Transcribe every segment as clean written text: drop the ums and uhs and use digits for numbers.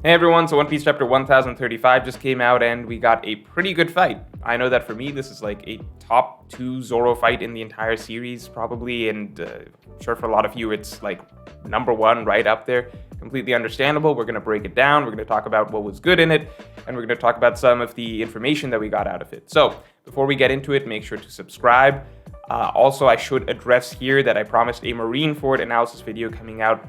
Hey everyone, so One Piece chapter 1035 just came out and we got a pretty good fight. I know that for me, this is like a top 2 Zoro fight in the entire series, probably, and I'm sure for a lot of you it's like number 1 right up there. Completely understandable. We're going to break it down, we're going to talk about what was good in it, and we're going to talk about some of the information that we got out of it. So, before we get into it, make sure to subscribe. Also, I should address here that I promised a Marineford analysis video coming out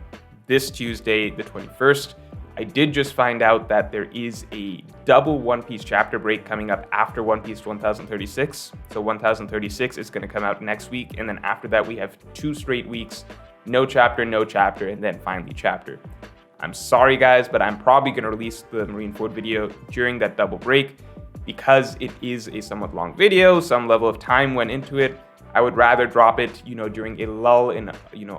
this Tuesday, the 21st. I did just find out that there is a double One Piece chapter break coming up after One Piece 1036. So 1036 is going to come out next week, and then after that we have 2 straight weeks, no chapter, and then finally chapter. I'm sorry guys, but I'm probably going to release the Marineford video during that double break because it is a somewhat long video, some level of time went into it. I would rather drop it, during a lull in,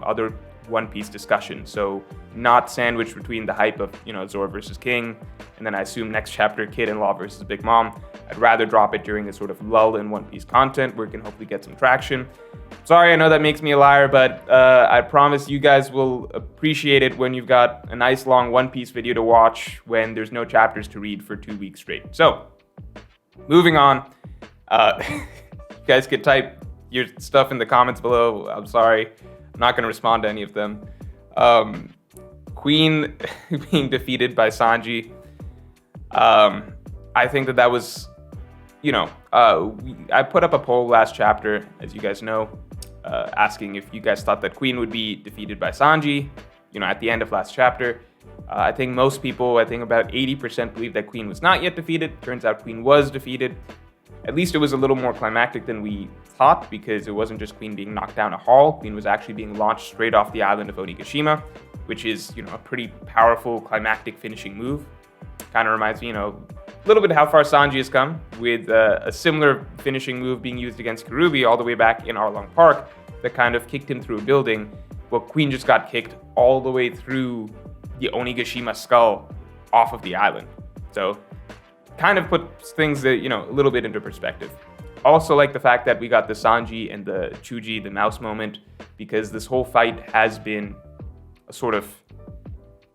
other One Piece discussion, so not sandwiched between the hype of Zoro versus King, and then I assume next chapter Kid and Law versus Big Mom. I'd rather drop it during a sort of lull in One Piece content where we can hopefully get some traction. Sorry, I know that makes me a liar, but I promise you guys will appreciate it when you've got a nice long One Piece video to watch when there's no chapters to read for 2 weeks straight. So, moving on, you guys could type your stuff in the comments below. I'm sorry. I'm not going to respond to any of them. Queen being defeated by Sanji. I think that was, I put up a poll last chapter, as you guys know, asking if you guys thought that Queen would be defeated by Sanji, at the end of last chapter. I think most people, about 80% believe that Queen was not yet defeated. Turns out Queen was defeated. At least it was a little more climactic than we thought, because it wasn't just Queen being knocked down a hall. Queen was actually being launched straight off the island of Onigashima, which is, a pretty powerful climactic finishing move. Kind of reminds me, a little bit how far Sanji has come, with a similar finishing move being used against Karubi all the way back in Arlong Park that kind of kicked him through a building. Well, Queen just got kicked all the way through the Onigashima skull off of the island. So, kind of puts things, a little bit into perspective. Also like the fact that we got the Sanji and the Chuji, the mouse moment, because this whole fight has been a sort of,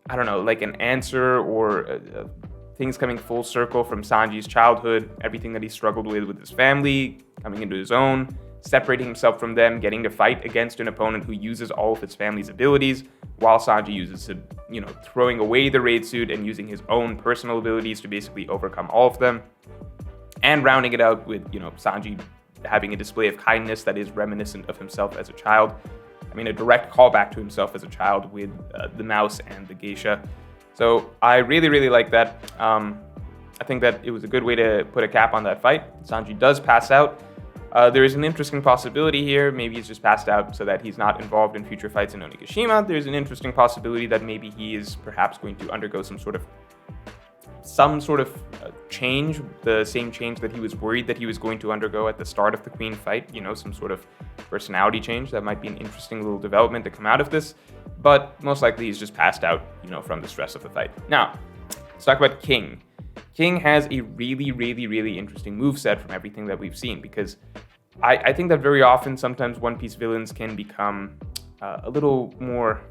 like an answer or things coming full circle from Sanji's childhood, everything that he struggled with his family, coming into his own, separating himself from them, getting to fight against an opponent who uses all of his family's abilities, while Sanji uses it, throwing away the raid suit and using his own personal abilities to basically overcome all of them. And rounding it out with, Sanji having a display of kindness that is reminiscent of himself as a child. A direct callback to himself as a child with the mouse and the geisha. So I really, really like that. I think that it was a good way to put a cap on that fight. Sanji does pass out. There is an interesting possibility here. Maybe he's just passed out so that he's not involved in future fights in Onigashima. There's an interesting possibility that maybe he is perhaps going to undergo some sort of change, the same change that he was worried that he was going to undergo at the start of the Queen fight, some sort of personality change. That might be an interesting little development to come out of this, but most likely he's just passed out, from the stress of the fight. Now, let's talk about King. King has a really, really, really interesting moveset from everything that we've seen, because I think that very often, sometimes One Piece villains can become a little more,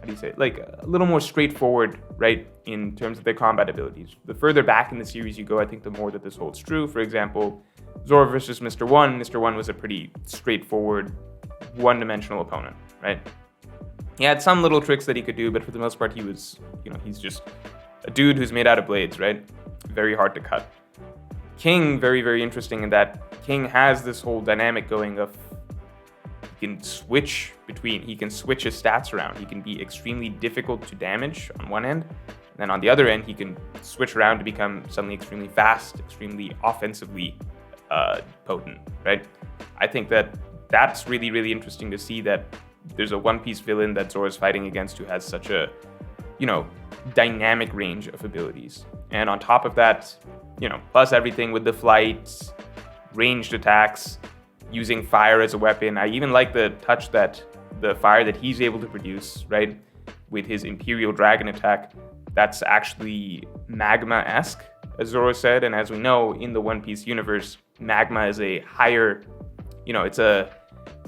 a little more straightforward, right, in terms of their combat abilities. The further back in the series you go, I think the more that this holds true. For example, Zoro versus Mr. One. Mr. One was a pretty straightforward, one-dimensional opponent, right? He had some little tricks that he could do, but for the most part, he was, he's just a dude who's made out of blades, right? Very hard to cut. King, very, very interesting in that King has this whole dynamic going of he can switch his stats around. He can be extremely difficult to damage on one end, and then on the other end, he can switch around to become suddenly extremely fast, extremely offensively potent, right? I think that that's really, really interesting to see that there's a One Piece villain that Zoro's fighting against who has such a, dynamic range of abilities. And on top of that, plus everything with the flights, ranged attacks, using fire as a weapon. I even like the touch that the fire that he's able to produce, right, with his Imperial Dragon attack, that's actually magma-esque, as Zoro said. And as we know, in the One Piece universe, magma is a higher, it's a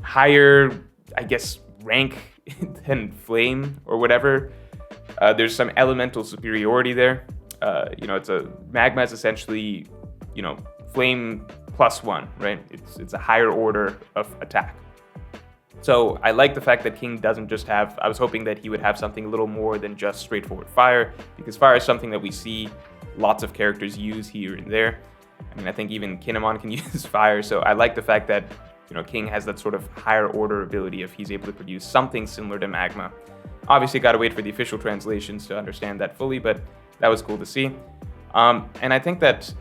higher, rank than flame or whatever. There's some elemental superiority there. Magma is essentially, flame +1, right? It's a higher order of attack. So I like the fact that King doesn't just have, I was hoping that he would have something a little more than just straightforward fire, because fire is something that we see lots of characters use here and there. I mean, I think even Kinemon can use fire, so I like the fact that, King has that sort of higher order ability if he's able to produce something similar to Magma. Obviously, got to wait for the official translations to understand that fully, but that was cool to see. And I think that,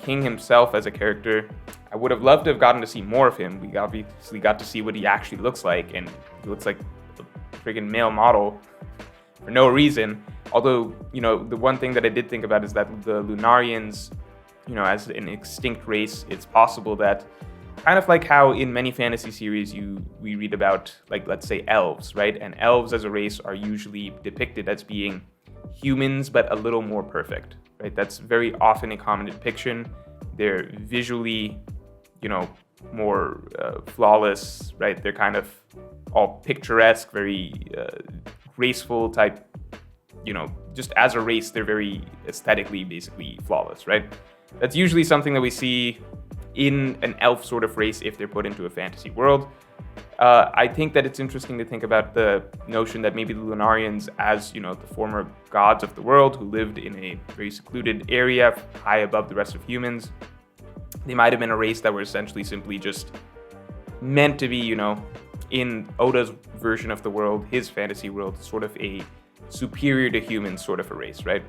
King himself as a character, I would have loved to have gotten to see more of him. We obviously got to see what he actually looks like, and he looks like a friggin' male model for no reason. Although, the one thing that I did think about is that the Lunarians, as an extinct race, it's possible that, kind of like how in many fantasy series we read about, like, let's say elves, right? And elves as a race are usually depicted as being humans, but a little more perfect, right? That's very often a common depiction. They're visually, more flawless, right? They're kind of all picturesque, very graceful type, just as a race, they're very aesthetically basically flawless, right? That's usually something that we see in an elf sort of race if they're put into a fantasy world. I think that it's interesting to think about the notion that maybe the Lunarians, as the former gods of the world who lived in a very secluded area high above the rest of humans, they might have been a race that were essentially simply just meant to be, in Oda's version of the world, his fantasy world, sort of a superior to humans sort of a race, right?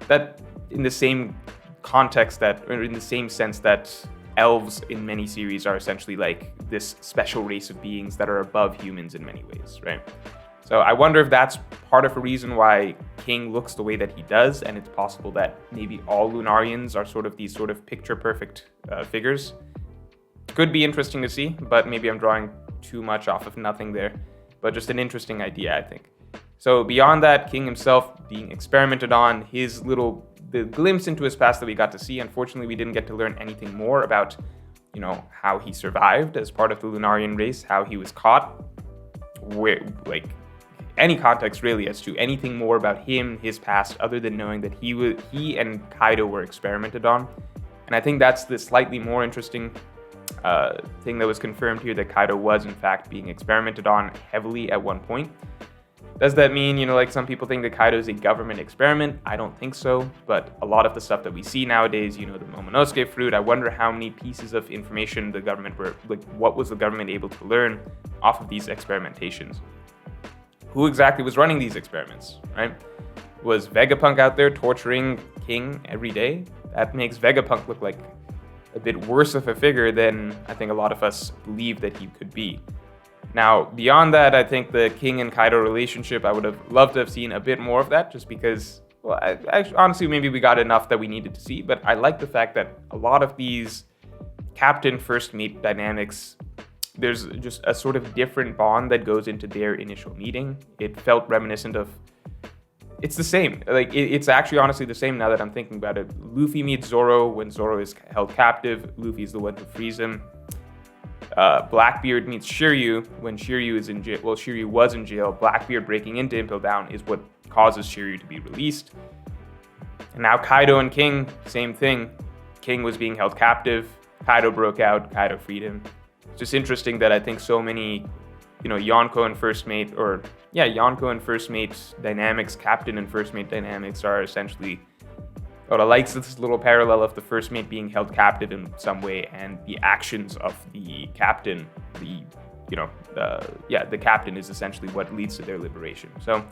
That in the same context or in the same sense that elves in many series are essentially like this special race of beings that are above humans in many ways, right? So I wonder if that's part of a reason why King looks the way that he does, and it's possible that maybe all Lunarians are sort of these sort of picture-perfect figures. Could be interesting to see, but maybe I'm drawing too much off of nothing there. But just an interesting idea, I think. So beyond that, King himself being experimented on, the glimpse into his past that we got to see, unfortunately we didn't get to learn anything more about, how he survived as part of the Lunarian race, how he was caught, any context really as to anything more about him, his past, other than knowing that he and Kaido were experimented on. And I think that's the slightly more interesting thing that was confirmed here, that Kaido was in fact being experimented on heavily at one point. Does that mean, like some people think that Kaido is a government experiment? I don't think so, but a lot of the stuff that we see nowadays, the Momonosuke fruit, I wonder how many pieces of information the government what was the government able to learn off of these experimentations? Who exactly was running these experiments, right? Was Vegapunk out there torturing King every day? That makes Vegapunk look like a bit worse of a figure than I think a lot of us believe that he could be. Now, beyond that, I think the King and Kaido relationship, I would have loved to have seen a bit more of that, just because, honestly, maybe we got enough that we needed to see, but I like the fact that a lot of these captain-first mate dynamics, there's just a sort of different bond that goes into their initial meeting. It felt reminiscent of, it's the same. It's actually honestly the same now that I'm thinking about it. Luffy meets Zoro when Zoro is held captive. Luffy's the one who frees him. Blackbeard meets Shiryu when Shiryu is in jail. Well, Shiryu was in jail. Blackbeard breaking into Impel Down is what causes Shiryu to be released. And now Kaido and King, same thing. King was being held captive. Kaido broke out. Kaido freed him. It's just interesting that I think so many, Yonko and First Mate, Yonko and First Mate dynamics, Captain and First Mate dynamics are essentially, Oda likes this little parallel of the First Mate being held captive in some way, and the actions of the captain, the captain is essentially what leads to their liberation. So,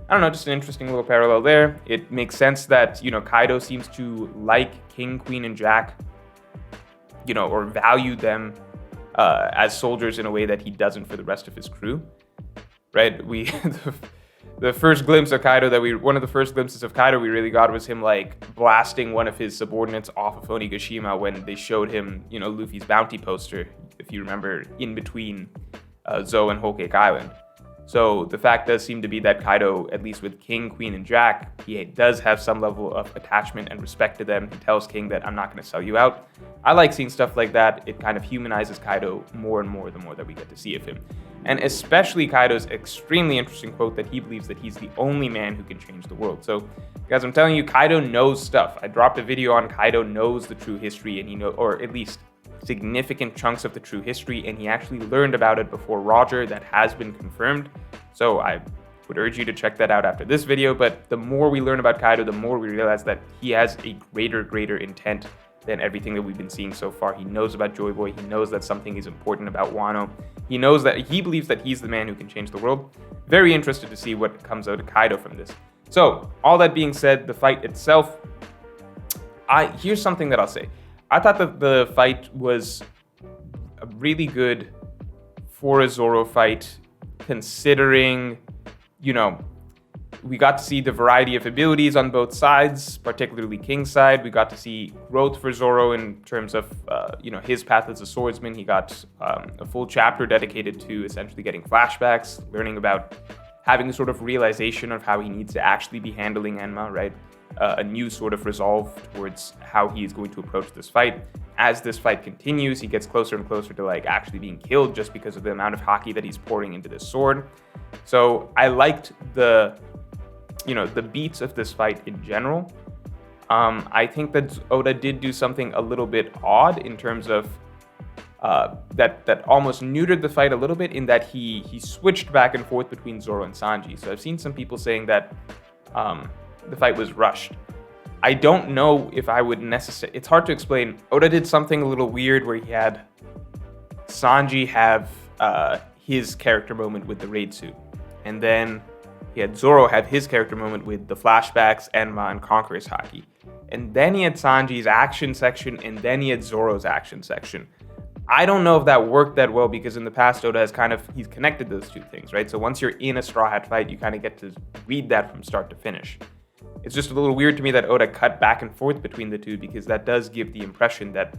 I don't know, just an interesting little parallel there. It makes sense that, Kaido seems to like King, Queen, and Jack, or value them as soldiers in a way that he doesn't for the rest of his crew, right? The first glimpse of Kaido one of the first glimpses of Kaido we really got was him blasting one of his subordinates off of Onigashima when they showed him, Luffy's bounty poster, if you remember, in between Zou and Whole Cake Island. So the fact does seem to be that Kaido, at least with King, Queen, and Jack, he does have some level of attachment and respect to them. He tells King that I'm not going to sell you out. I like seeing stuff like that. It kind of humanizes Kaido more and more the more that we get to see of him. And especially Kaido's extremely interesting quote that he believes that he's the only man who can change the world. So, guys, I'm telling you, Kaido knows stuff. I dropped a video on Kaido knows the true history, and or at least significant chunks of the true history, and he actually learned about it before Roger. That has been confirmed. So I would urge you to check that out after this video. But the more we learn about Kaido, the more we realize that he has a greater intent than everything that we've been seeing so far. He knows about Joy Boy. He knows that something is important about Wano. He knows that he believes that he's the man who can change the world. Very interested to see what comes out of Kaido from this. So, all that being said, the fight itself, here's something that I'll say. I thought that the fight was a really good for a Zoro fight, considering, we got to see the variety of abilities on both sides, particularly King's side. We got to see growth for Zoro in terms of, his path as a swordsman. He got a full chapter dedicated to essentially getting flashbacks, learning about having a sort of realization of how he needs to actually be handling Enma, right? A new sort of resolve towards how he is going to approach this fight. As this fight continues, he gets closer and closer to actually being killed just because of the amount of haki that he's pouring into this sword. So I liked the beats of this fight in general. I think that Oda did do something a little bit odd in terms of that almost neutered the fight a little bit, in that he switched back and forth between Zoro and Sanji. So I've seen some people saying that the fight was rushed. I don't know if I would necessarily... It's hard to explain. Oda did something a little weird where he had Sanji have his character moment with the raid suit. And then he had Zoro have his character moment with the flashbacks, Enma, and Conqueror's haki. And then he had Sanji's action section, and then he had Zoro's action section. I don't know if that worked that well, because in the past, Oda has he's connected those two things, right? So once you're in a Straw Hat fight, you kind of get to read that from start to finish. It's just a little weird to me that Oda cut back and forth between the two, because that does give the impression that,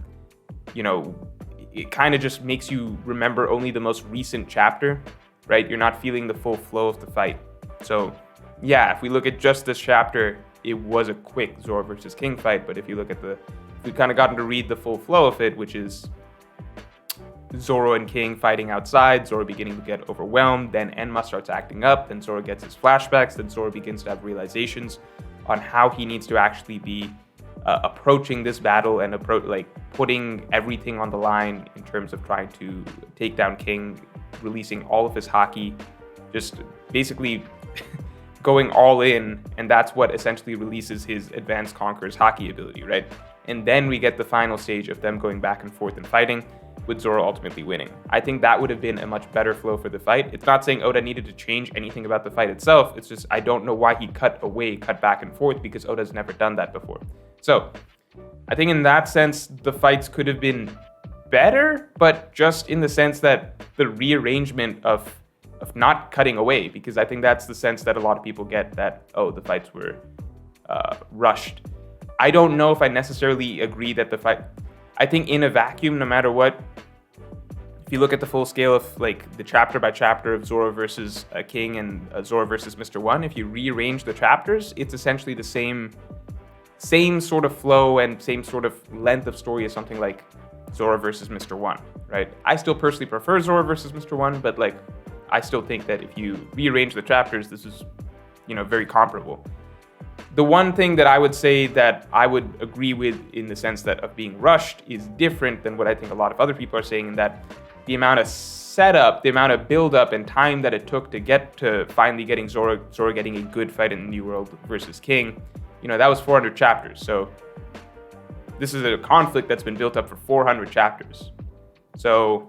it kind of just makes you remember only the most recent chapter, right? You're not feeling the full flow of the fight. So, yeah, if we look at just this chapter, it was a quick Zoro versus King fight. But if you look at we've kind of gotten to read the full flow of it, which is Zoro and King fighting outside, Zoro beginning to get overwhelmed, then Enma starts acting up, then Zoro gets his flashbacks, then Zoro begins to have realizations on how he needs to actually be approaching this battle and putting everything on the line in terms of trying to take down King, releasing all of his haki, just basically going all in, and that's what essentially releases his advanced Conqueror's haki ability, right? And then we get the final stage of them going back and forth and fighting, with Zoro ultimately winning. I think that would have been a much better flow for the fight. It's not saying Oda needed to change anything about the fight itself. It's just I don't know why he cut back and forth, because Oda's never done that before. So I think in that sense, the fights could have been better, but just in the sense that the rearrangement of not cutting away, because I think that's the sense that a lot of people get, that, the fights were rushed. I don't know if I necessarily agree that the fight... I think in a vacuum, no matter what, if you look at the full scale of the chapter by chapter of Zoro versus King and Zoro versus Mr. One, if you rearrange the chapters, it's essentially the same sort of flow and same sort of length of story as something like Zoro versus Mr. One, right? I still personally prefer Zoro versus Mr. One, but I still think that if you rearrange the chapters, this is, very comparable. The one thing that I would say that I would agree with in the sense that of being rushed is different than what I think a lot of other people are saying, in that the amount of setup, the amount of build-up and time that it took to get to finally getting Zoro getting a good fight in the New World versus King, that was 400 chapters. So this is a conflict that's been built up for 400 chapters. So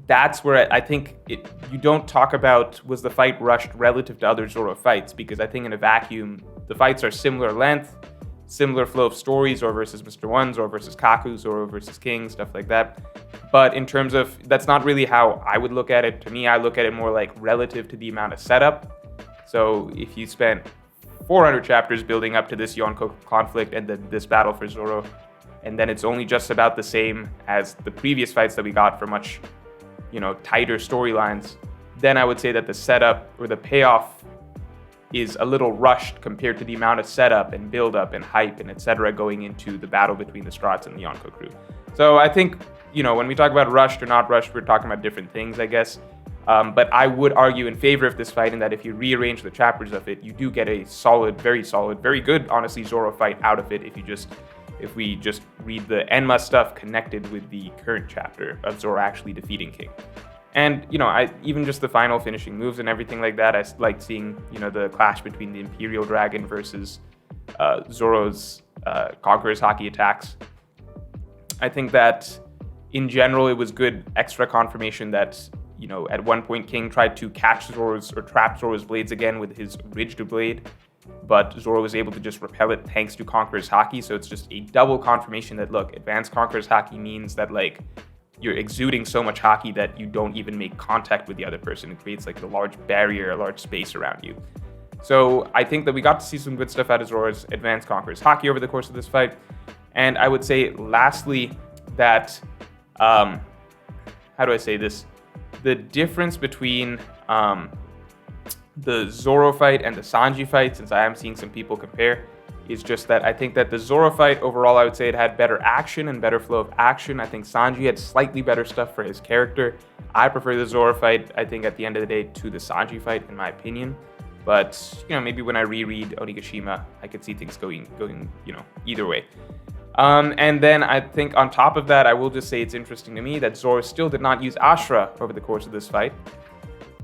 that's where I think you don't talk about was the fight rushed relative to other Zoro fights, because I think in a vacuum, the fights are similar length, similar flow of stories, Zoro versus Mr. One, Zoro versus Kaku, Zoro versus King, stuff like that. But in terms of, that's not really how I would look at it. To me, I look at it more like relative to the amount of setup. So if you spent 400 chapters building up to this Yonko conflict and then this battle for Zoro, and then it's only just about the same as the previous fights that we got for much, tighter storylines, then I would say that the setup or the payoff is a little rushed compared to the amount of setup and build up and hype and etc. going into the battle between the Strats and the Yonko crew. So I think, when we talk about rushed or not rushed, we're talking about different things, I guess. But I would argue in favor of this fight in that if you rearrange the chapters of it, you do get a solid, very good, honestly, Zoro fight out of it if we just read the Enma stuff connected with the current chapter of Zoro actually defeating King. And, even just the final finishing moves and everything like that, I like seeing, the clash between the Imperial Dragon versus Zoro's Conqueror's Haki attacks. I think that, in general, it was good extra confirmation that, at one point King tried to catch Zoro's or trap Zoro's blades again with his ridged blade, but Zoro was able to just repel it thanks to Conqueror's Haki. So it's just a double confirmation that, look, advanced Conqueror's Haki means that, like, you're exuding so much Haki that you don't even make contact with the other person. It creates, like, a large barrier, a large space around you. So I think that we got to see some good stuff out of Zoro's advanced Conqueror's Haki over the course of this fight. And I would say, lastly, that, how do I say this? The difference between the Zoro fight and the Sanji fight, since I am seeing some people compare, is just that I think that the Zoro fight, overall, I would say it had better action and better flow of action. I think Sanji had slightly better stuff for his character. I prefer the Zoro fight, I think, at the end of the day, to the Sanji fight, in my opinion. But, maybe when I reread Onigashima, I could see things going, either way. And then I think on top of that, I will just say it's interesting to me that Zoro still did not use Ashura over the course of this fight.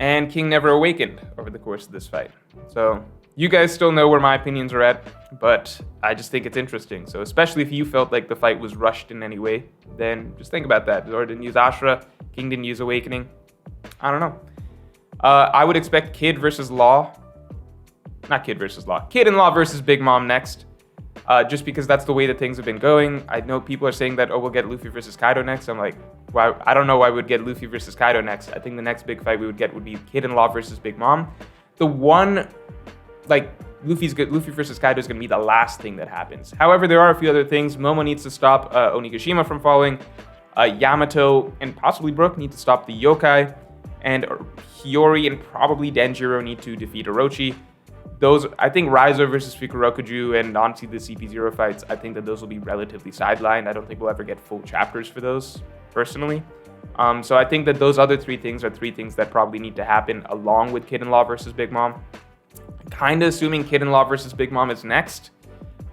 And King never awakened over the course of this fight. So you guys still know where my opinions are at, but I just think it's interesting. So especially if you felt like the fight was rushed in any way, then just think about that. Zoro didn't use Ashura, King didn't use Awakening. I don't know. I would expect Kid and Law versus Big Mom next. Just because that's the way that things have been going. I know people are saying that, we'll get Luffy versus Kaido next. I'm like, why? I don't know why we'd get Luffy versus Kaido next. I think the next big fight we would get would be Kid and Law versus Big Mom. The one, Luffy versus Kaido is going to be the last thing that happens. However, there are a few other things. Momo needs to stop Onigashima from falling. Yamato and possibly Brook need to stop the yokai. And Hiyori and probably Denjiro need to defeat Orochi. Those, I think Raizo versus Fukurokuju and honestly the CP0 fights, I think that those will be relatively sidelined. I don't think we'll ever get full chapters for those, personally. So I think that those other three things are three things that probably need to happen along with Kid and Law versus Big Mom. Kind of assuming Kid and Law versus Big Mom is next,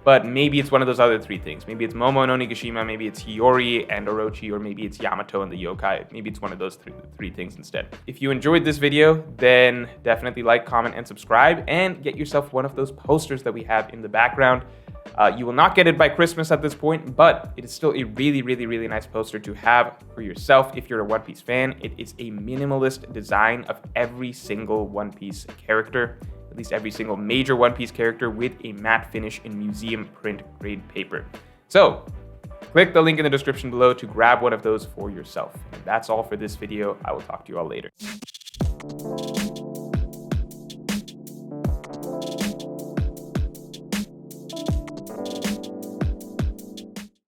but maybe it's one of those other three things. Maybe it's Momo and Onigashima, maybe it's Hiyori and Orochi, or maybe it's Yamato and the yokai. Maybe it's one of those three things instead. If you enjoyed this video, then definitely like, comment, and subscribe, and get yourself one of those posters that we have in the background. You will not get it by Christmas at this point, but it is still a really nice poster to have for yourself if you're a One Piece fan. It is a minimalist design of every single One Piece character, at least every single major One Piece character, with a matte finish in museum print grade paper. So click the link in the description below to grab one of those for yourself. And that's all for this video. I will talk to you all later.